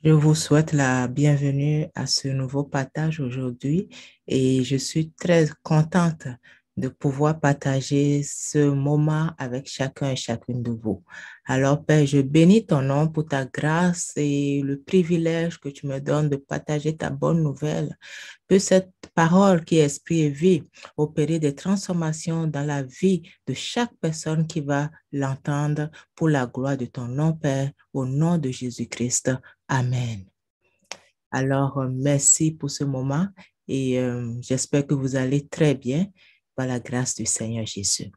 Je vous souhaite la bienvenue à ce nouveau partage aujourd'hui et je suis très contente de pouvoir partager ce moment avec chacun et chacune de vous. Alors, Père, je bénis ton nom pour ta grâce et le privilège que tu me donnes de partager ta bonne nouvelle. Que cette parole qui est esprit et vie opérer des transformations dans la vie de chaque personne qui va l'entendre pour la gloire de ton nom, Père, au nom de Jésus-Christ. Amen. Alors, merci pour ce moment et j'espère que vous allez très bien par la grâce du Seigneur Jésus.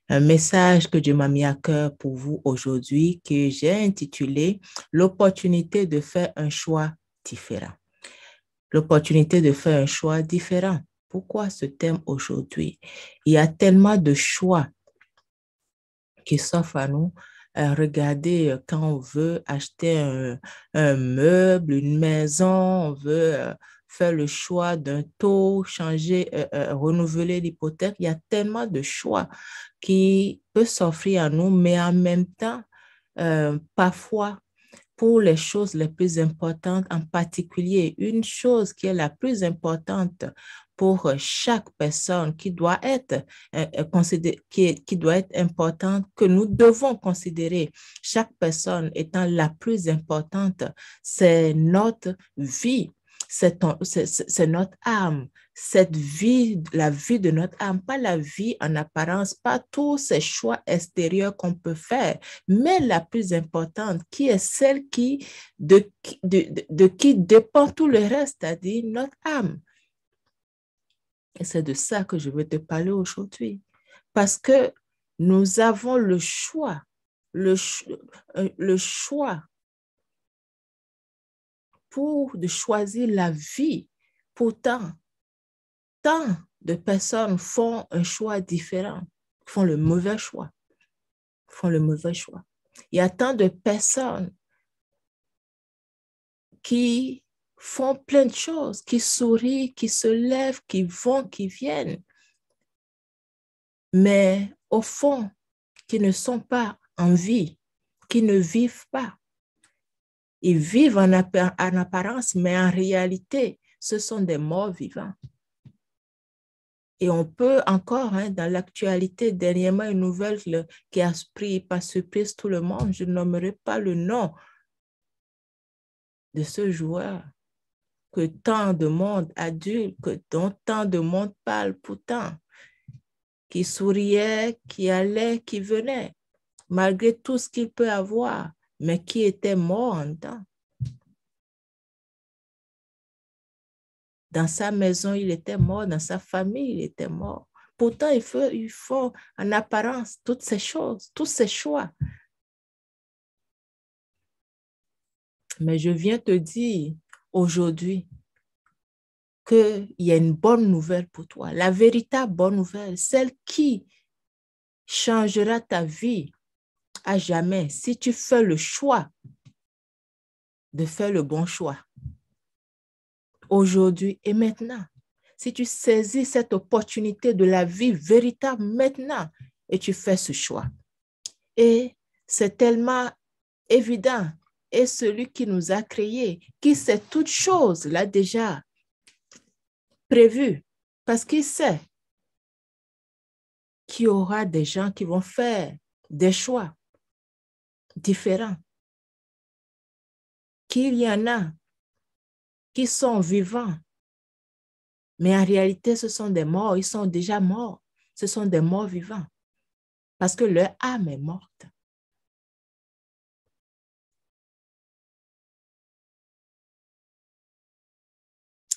Un message que Dieu m'a mis à cœur pour vous aujourd'hui que j'ai intitulé l'opportunité de faire un choix différent. L'opportunité de faire un choix différent. Pourquoi ce thème aujourd'hui? Il y a tellement de choix qui s'offrent à nous. Regardez, quand on veut acheter un meuble, une maison, on veut faire le choix d'un taux, changer, renouveler l'hypothèque. Il y a tellement de choix qui peuvent s'offrir à nous, mais en même temps, parfois, pour les choses les plus importantes, en particulier une chose qui est la plus importante pour chaque personne qui doit être qui doit être importante, que nous devons considérer chaque personne étant la plus importante, c'est notre vie, c'est notre âme, cette vie, la vie de notre âme, pas la vie en apparence, pas tous ces choix extérieurs qu'on peut faire, mais la plus importante, qui est celle de qui dépend tout le reste, c'est-à-dire notre âme. Et c'est de ça que je veux te parler aujourd'hui. Parce que nous avons le choix, le choix de choisir la vie. Pourtant, tant de personnes font un choix différent, font le mauvais choix, font le mauvais choix. Il y a tant de personnes qui font plein de choses, qui sourient, qui se lèvent, qui vont, qui viennent, mais au fond, qui ne sont pas en vie, qui ne vivent pas. Ils vivent en apparence, mais en réalité, ce sont des morts vivants. Et on peut encore, dans l'actualité, dernièrement, une nouvelle qui a pris par surprise tout le monde, je ne nommerai pas le nom de ce joueur, que tant de monde adulte, dont tant de monde parle pourtant, qui souriait, qui allait, qui venait, malgré tout ce qu'il peut avoir, mais qui était mort en dedans. Dans sa maison, il était mort, dans sa famille, il était mort. Pourtant, il faut en apparence toutes ces choses, tous ces choix. Mais je viens te dire aujourd'hui qu'il y a une bonne nouvelle pour toi, la véritable bonne nouvelle, celle qui changera ta vie à jamais si tu fais le choix de faire le bon choix aujourd'hui et maintenant. Si tu saisis cette opportunité de la vie véritable maintenant et tu fais ce choix. Et c'est tellement évident. Et celui qui nous a créés, qui sait toutes choses, l'a déjà prévu parce qu'il sait qu'il y aura des gens qui vont faire des choix différents, qu'il y en a qui sont vivants, mais en réalité, ce sont des morts, ils sont déjà morts, ce sont des morts vivants, parce que leur âme est morte.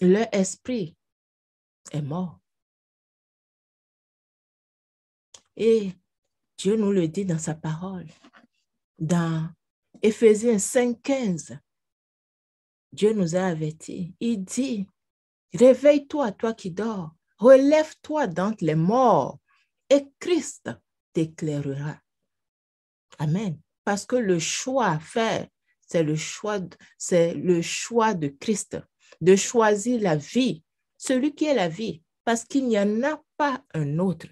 Leur esprit est mort. Et Dieu nous le dit dans sa parole. Dans Éphésiens 5,15, Dieu nous a avertis. Il dit, réveille-toi, toi qui dors, relève-toi d'entre les morts et Christ t'éclairera. Amen. Parce que le choix à faire, c'est le choix de Christ, de choisir la vie, celui qui est la vie, parce qu'il n'y en a pas un autre.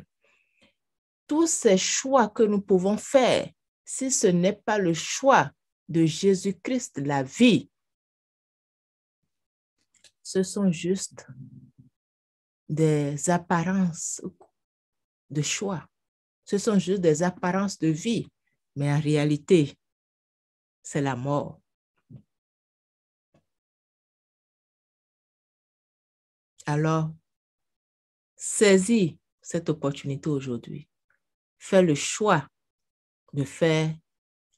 Tous ces choix que nous pouvons faire, si ce n'est pas le choix de Jésus-Christ, la vie, ce sont juste des apparences de choix. Ce sont juste des apparences de vie, mais en réalité, c'est la mort. Alors, saisis cette opportunité aujourd'hui. Fais le choix de faire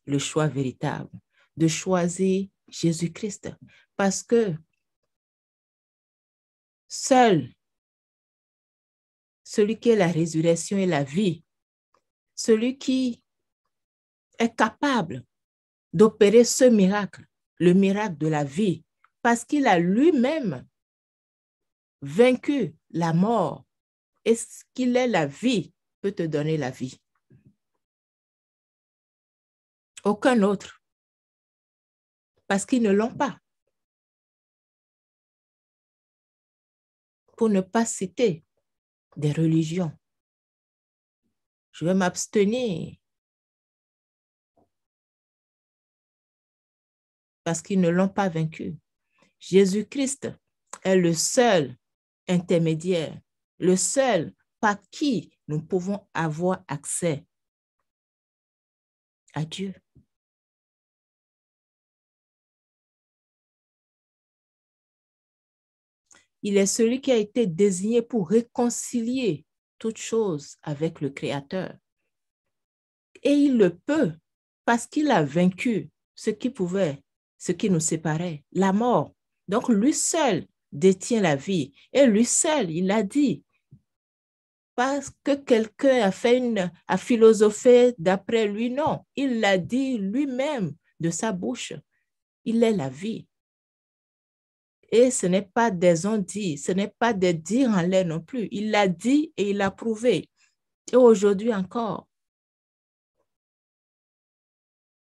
le choix véritable, de choisir Jésus-Christ, parce que seul celui qui est la résurrection et la vie, celui qui est capable d'opérer ce miracle, le miracle de la vie, parce qu'il a lui-même vaincu la mort et ce qu'il est la vie peut te donner la vie. Aucun autre, parce qu'ils ne l'ont pas. Pour ne pas citer des religions, je vais m'abstenir parce qu'ils ne l'ont pas vaincu. Jésus-Christ est le seul intermédiaire, le seul par qui nous pouvons avoir accès à Dieu. Il est celui qui a été désigné pour réconcilier toutes choses avec le Créateur. Et il le peut parce qu'il a vaincu ce qui nous séparait, la mort. Donc lui seul détient la vie. Et lui seul, il a dit, parce que quelqu'un a philosophé d'après lui, non. Il l'a dit lui-même de sa bouche. Il est la vie. Et ce n'est pas des on-dit, ce n'est pas des dires en l'air non plus. Il l'a dit et il l'a prouvé. Et aujourd'hui encore,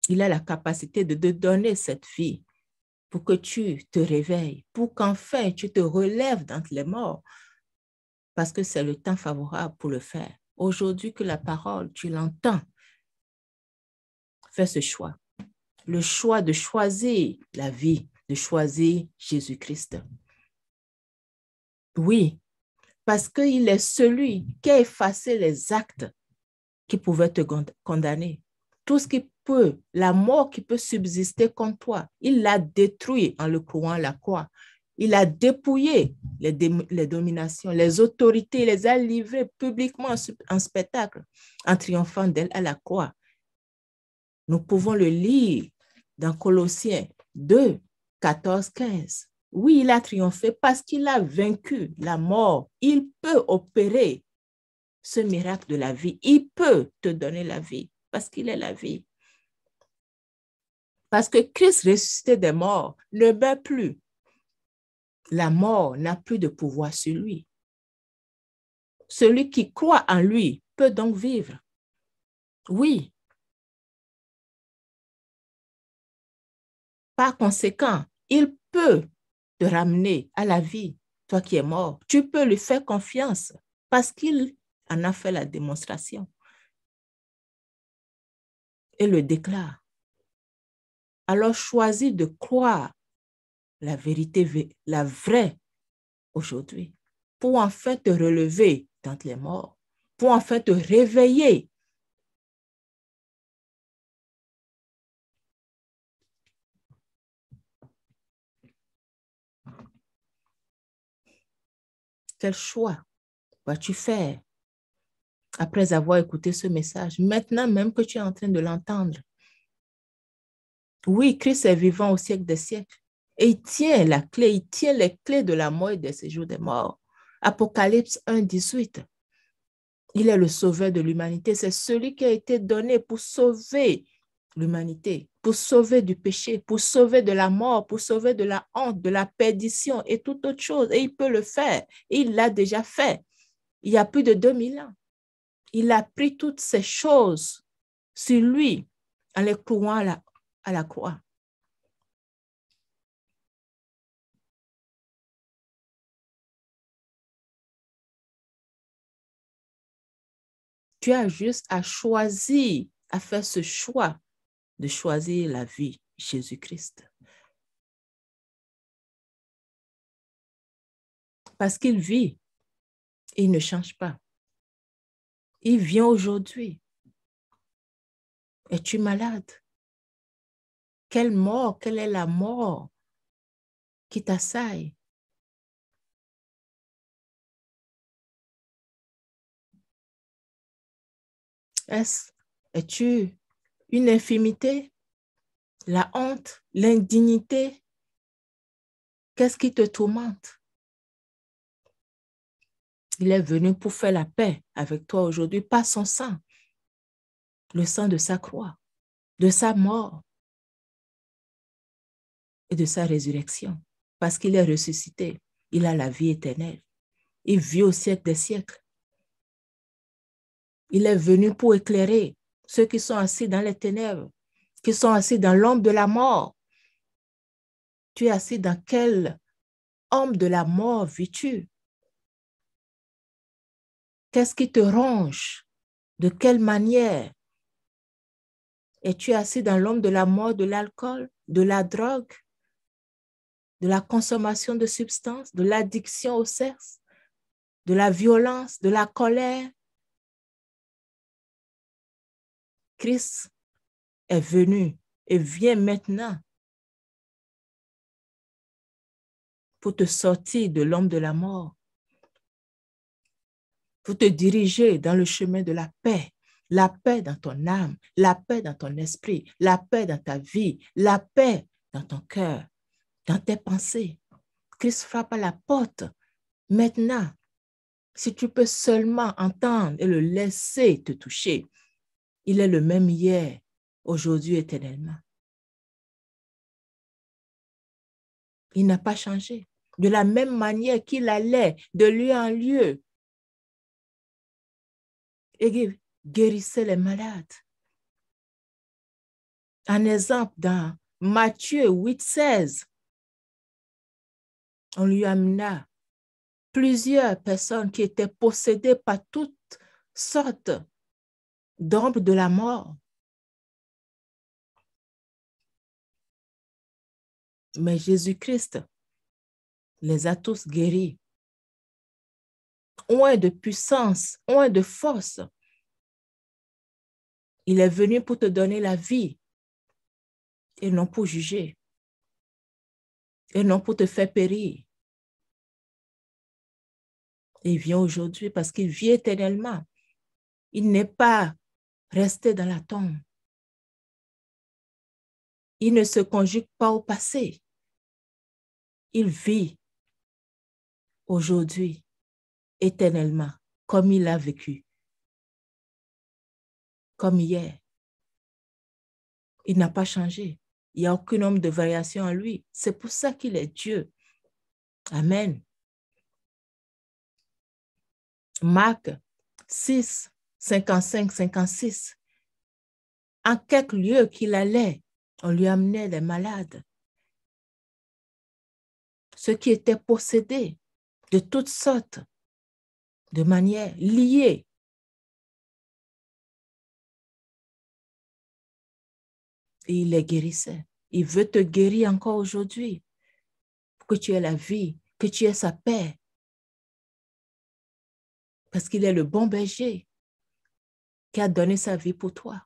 il a la capacité de donner cette vie pour que tu te réveilles, pour qu'enfin tu te relèves d'entre les morts, parce que c'est le temps favorable pour le faire. Aujourd'hui que la parole, tu l'entends, fais ce choix. Le choix de choisir la vie, de choisir Jésus-Christ. Oui, parce qu'il est celui qui a effacé les actes qui pouvaient te condamner. Tout ce qui peut, la mort qui peut subsister contre toi, il l'a détruit en le clouant à la croix. Il a dépouillé les dominations, les autorités, les a livrées publiquement en spectacle, en triomphant d'elle à la croix. Nous pouvons le lire dans Colossiens 2, 14, 15. Oui, il a triomphé parce qu'il a vaincu la mort. Il peut opérer ce miracle de la vie. Il peut te donner la vie parce qu'il est la vie. Parce que Christ ressuscité des morts ne meurt plus. La mort n'a plus de pouvoir sur lui. Celui qui croit en lui peut donc vivre. Oui. Par conséquent, il peut te ramener à la vie, toi qui es mort. Tu peux lui faire confiance parce qu'il en a fait la démonstration et le déclare. Alors choisis de croire la vérité, la vraie aujourd'hui, pour enfin te relever d'entre les morts, pour enfin te réveiller. Quel choix vas-tu faire après avoir écouté ce message, maintenant même que tu es en train de l'entendre? Oui, Christ est vivant au siècle des siècles. Et il tient la clé, il tient les clés de la mort et des séjours des morts. Apocalypse 1, 18. Il est le sauveur de l'humanité. C'est celui qui a été donné pour sauver l'humanité, pour sauver du péché, pour sauver de la mort, pour sauver de la honte, de la perdition et toute autre chose. Et il peut le faire. Et il l'a déjà fait. Il y a plus de 2000 ans. Il a pris toutes ces choses sur lui en les clouant à la croix. Tu as juste à choisir, à faire ce choix de choisir la vie, Jésus-Christ. Parce qu'il vit, il ne change pas. Il vient aujourd'hui. Es-tu malade? Quelle mort? Quelle est la mort qui t'assaille? Es-tu une infimité? La honte? L'indignité? Qu'est-ce qui te tourmente? Il est venu pour faire la paix avec toi aujourd'hui par son sang, le sang de sa croix, de sa mort et de sa résurrection. Parce qu'il est ressuscité, il a la vie éternelle. Il vit au siècle des siècles. Il est venu pour éclairer ceux qui sont assis dans les ténèbres, qui sont assis dans l'ombre de la mort. Tu es assis dans quelle ombre de la mort vis-tu? Qu'est-ce qui te ronge? De quelle manière? Es-tu assis dans l'ombre de la mort, de l'alcool, de la drogue, de la consommation de substances, de l'addiction au sexe, de la violence, de la colère? Christ est venu et vient maintenant pour te sortir de l'ombre de la mort, pour te diriger dans le chemin de la paix dans ton âme, la paix dans ton esprit, la paix dans ta vie, la paix dans ton cœur, dans tes pensées. Christ frappe à la porte. Maintenant, si tu peux seulement entendre et le laisser te toucher, il est le même hier, aujourd'hui, éternellement. Il n'a pas changé. De la même manière qu'il allait de lieu en lieu et guérissait les malades. Un exemple dans Matthieu 8,16, on lui amena plusieurs personnes qui étaient possédées par toutes sortes d'ombres de la mort. Mais Jésus-Christ les a tous guéris. Oint de puissance, oint de force. Il est venu pour te donner la vie et non pour juger et non pour te faire périr. Il vient aujourd'hui parce qu'il vit éternellement. Il n'est pas resté dans la tombe. Il ne se conjugue pas au passé. Il vit aujourd'hui, éternellement, comme il a vécu, comme hier. Il n'a pas changé. Il n'y a aucun nombre de variations en lui. C'est pour ça qu'il est Dieu. Amen. Marc 6, 55, 56. En quelque lieu qu'il allait, on lui amenait les malades, ceux qui étaient possédés de toutes sortes, de manière liée. Et il les guérissait. Il veut te guérir encore aujourd'hui, pour que tu aies la vie, que tu aies sa paix. Parce qu'il est le bon berger qui a donné sa vie pour toi.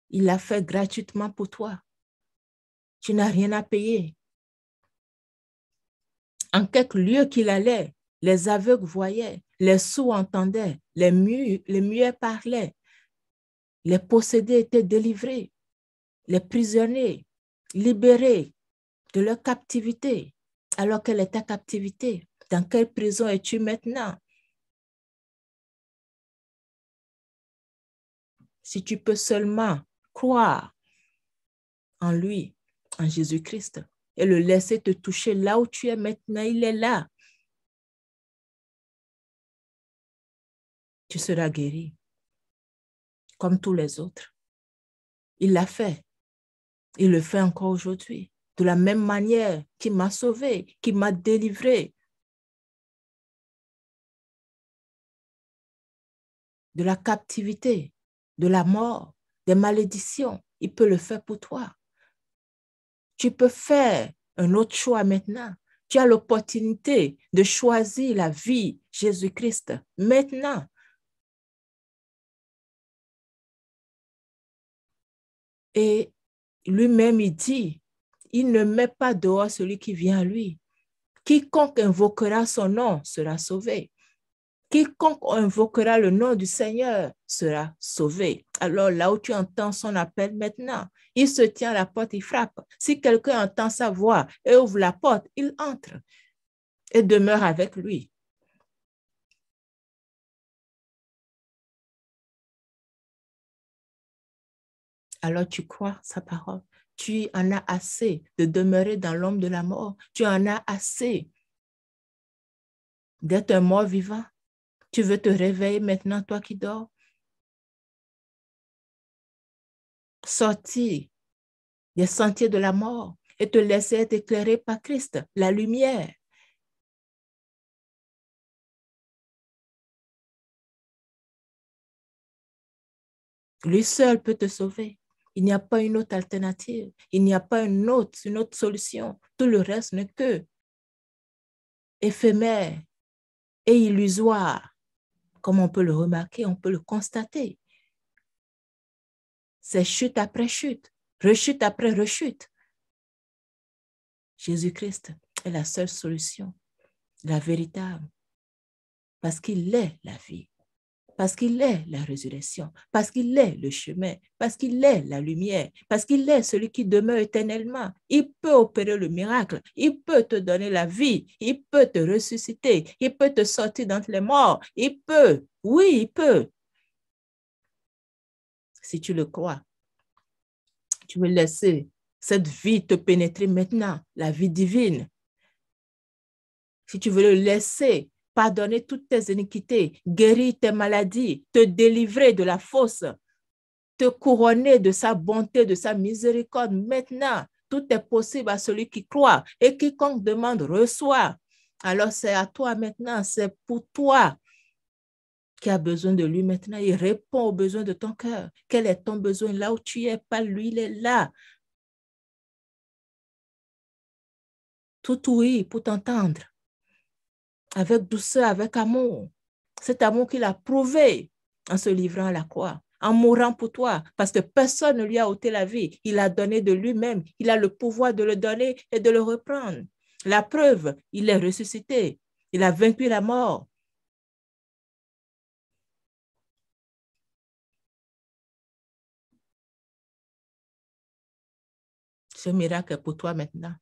Il l'a fait gratuitement pour toi. Tu n'as rien à payer. En quelque lieu qu'il allait, les aveugles voyaient, les sourds entendaient, les muets parlaient, les possédés étaient délivrés, les prisonniers libérés de leur captivité, alors qu'elle est ta captivité. Dans quelle prison es-tu maintenant? Si tu peux seulement croire en lui, en Jésus-Christ, et le laisser te toucher là où tu es maintenant, il est là. Tu seras guéri, comme tous les autres. Il l'a fait. Il le fait encore aujourd'hui. De la même manière qu'il m'a sauvé, qu'il m'a délivré de la captivité, de la mort, des malédictions. Il peut le faire pour toi. Tu peux faire un autre choix maintenant. Tu as l'opportunité de choisir la vie Jésus-Christ maintenant. Et lui-même, il dit, il ne met pas dehors celui qui vient à lui. Quiconque invoquera son nom sera sauvé. Quiconque invoquera le nom du Seigneur sera sauvé. Alors là où tu entends son appel maintenant, il se tient à la porte, il frappe. Si quelqu'un entend sa voix et ouvre la porte, il entre et demeure avec lui. Alors tu crois sa parole. Tu en as assez de demeurer dans l'ombre de la mort. Tu en as assez d'être un mort vivant. Tu veux te réveiller maintenant, toi qui dors. Sortir des sentiers de la mort et te laisser être éclairé par Christ, la lumière. Lui seul peut te sauver. Il n'y a pas une autre alternative. Il n'y a pas une autre solution. Tout le reste n'est que éphémère et illusoire. Comme on peut le remarquer, on peut le constater. C'est chute après chute, rechute après rechute. Jésus-Christ est la seule solution, la véritable, parce qu'il est la vie, parce qu'il est la résurrection, parce qu'il est le chemin, parce qu'il est la lumière, parce qu'il est celui qui demeure éternellement. Il peut opérer le miracle, il peut te donner la vie, il peut te ressusciter, il peut te sortir d'entre les morts, il peut, oui, il peut. Si tu le crois, tu veux laisser cette vie te pénétrer maintenant, la vie divine. Si tu veux le laisser pardonner toutes tes iniquités, guérir tes maladies, te délivrer de la fosse, te couronner de sa bonté, de sa miséricorde. Maintenant, tout est possible à celui qui croit et quiconque demande reçoit. Alors c'est à toi maintenant, c'est pour toi qui a besoin de lui maintenant. Il répond aux besoins de ton cœur. Quel est ton besoin là où tu es? Pas lui, il est là. Tout oui pour t'entendre. Avec douceur, avec amour. Cet amour qu'il a prouvé en se livrant à la croix, en mourant pour toi, parce que personne ne lui a ôté la vie. Il a donné de lui-même. Il a le pouvoir de le donner et de le reprendre. La preuve, il est ressuscité. Il a vaincu la mort. Ce miracle est pour toi maintenant.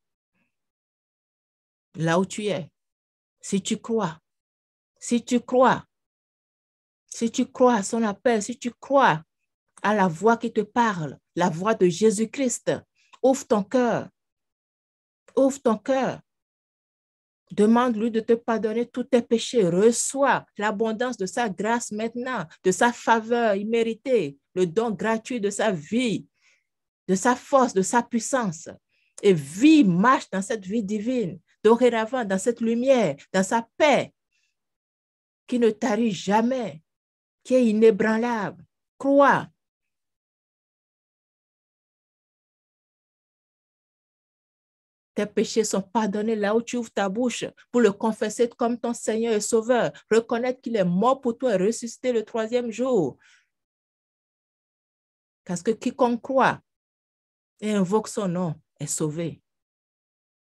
Là où tu es, si tu crois, si tu crois, si tu crois à son appel, si tu crois à la voix qui te parle, la voix de Jésus-Christ, ouvre ton cœur. Ouvre ton cœur. Demande-lui de te pardonner tous tes péchés. Reçois l'abondance de sa grâce maintenant, de sa faveur imméritée, le don gratuit de sa vie, de sa force, de sa puissance. Et vis, marche dans cette vie divine, dorénavant, dans cette lumière, dans sa paix, qui ne tarit jamais, qui est inébranlable. Crois. Tes péchés sont pardonnés là où tu ouvres ta bouche pour le confesser comme ton Seigneur et Sauveur. Reconnaître qu'il est mort pour toi et ressuscité le troisième jour. Parce que quiconque croit et invoque son nom est sauvé.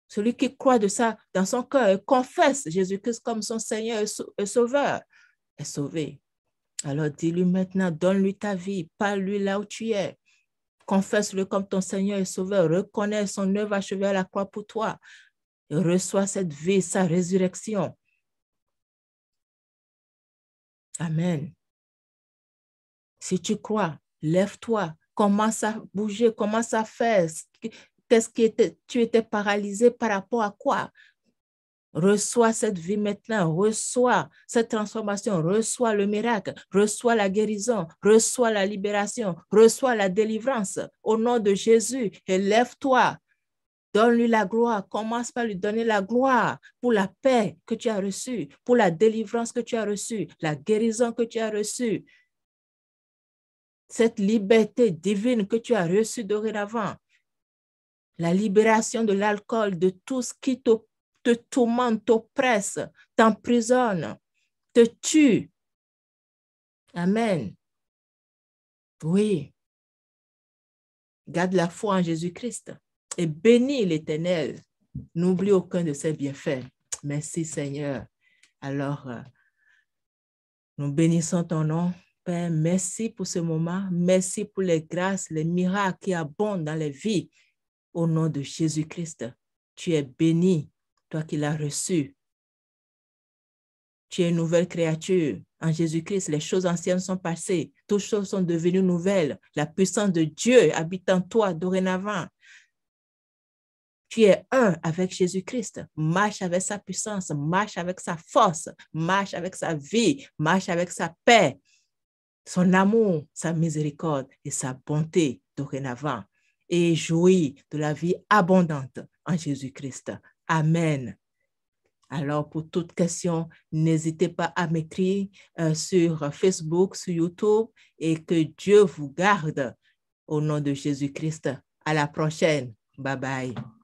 Celui qui croit de ça dans son cœur et confesse Jésus-Christ comme son Seigneur et Sauveur est sauvé. Alors dis-lui maintenant, donne-lui ta vie, parle-lui là où tu es. Confesse-le comme ton Seigneur et Sauveur. Reconnais son œuvre achevée à la croix pour toi. Et reçois cette vie, sa résurrection. Amen. Si tu crois, lève-toi, commence à bouger, commence à faire. Qu'est-ce qui était, tu étais paralysé par rapport à quoi? Reçois cette vie maintenant, reçois cette transformation, reçois le miracle, reçois la guérison, reçois la libération, reçois la délivrance au nom de Jésus et lève-toi. Donne-lui la gloire. Commence par lui donner la gloire pour la paix que tu as reçue, pour la délivrance que tu as reçue, la guérison que tu as reçue. Cette liberté divine que tu as reçue dorénavant. La libération de l'alcool, de tout ce qui te tourmente, t'oppresse, t'emprisonne, te tue. Amen. Oui. Garde la foi en Jésus-Christ et bénis l'Éternel. N'oublie aucun de ses bienfaits. Merci Seigneur. Alors, nous bénissons ton nom, Père. Merci pour ce moment. Merci pour les grâces, les miracles qui abondent dans les vies. Au nom de Jésus-Christ, tu es béni, toi qui l'as reçu. Tu es une nouvelle créature. En Jésus-Christ, les choses anciennes sont passées. Toutes choses sont devenues nouvelles. La puissance de Dieu habite en toi dorénavant. Tu es un avec Jésus-Christ. Marche avec sa puissance, marche avec sa force, marche avec sa vie, marche avec sa paix, son amour, sa miséricorde et sa bonté dorénavant. Et jouis de la vie abondante en Jésus-Christ. Amen. Alors, pour toute question, n'hésitez pas à m'écrire sur Facebook, sur YouTube, et que Dieu vous garde au nom de Jésus-Christ. À la prochaine. Bye bye.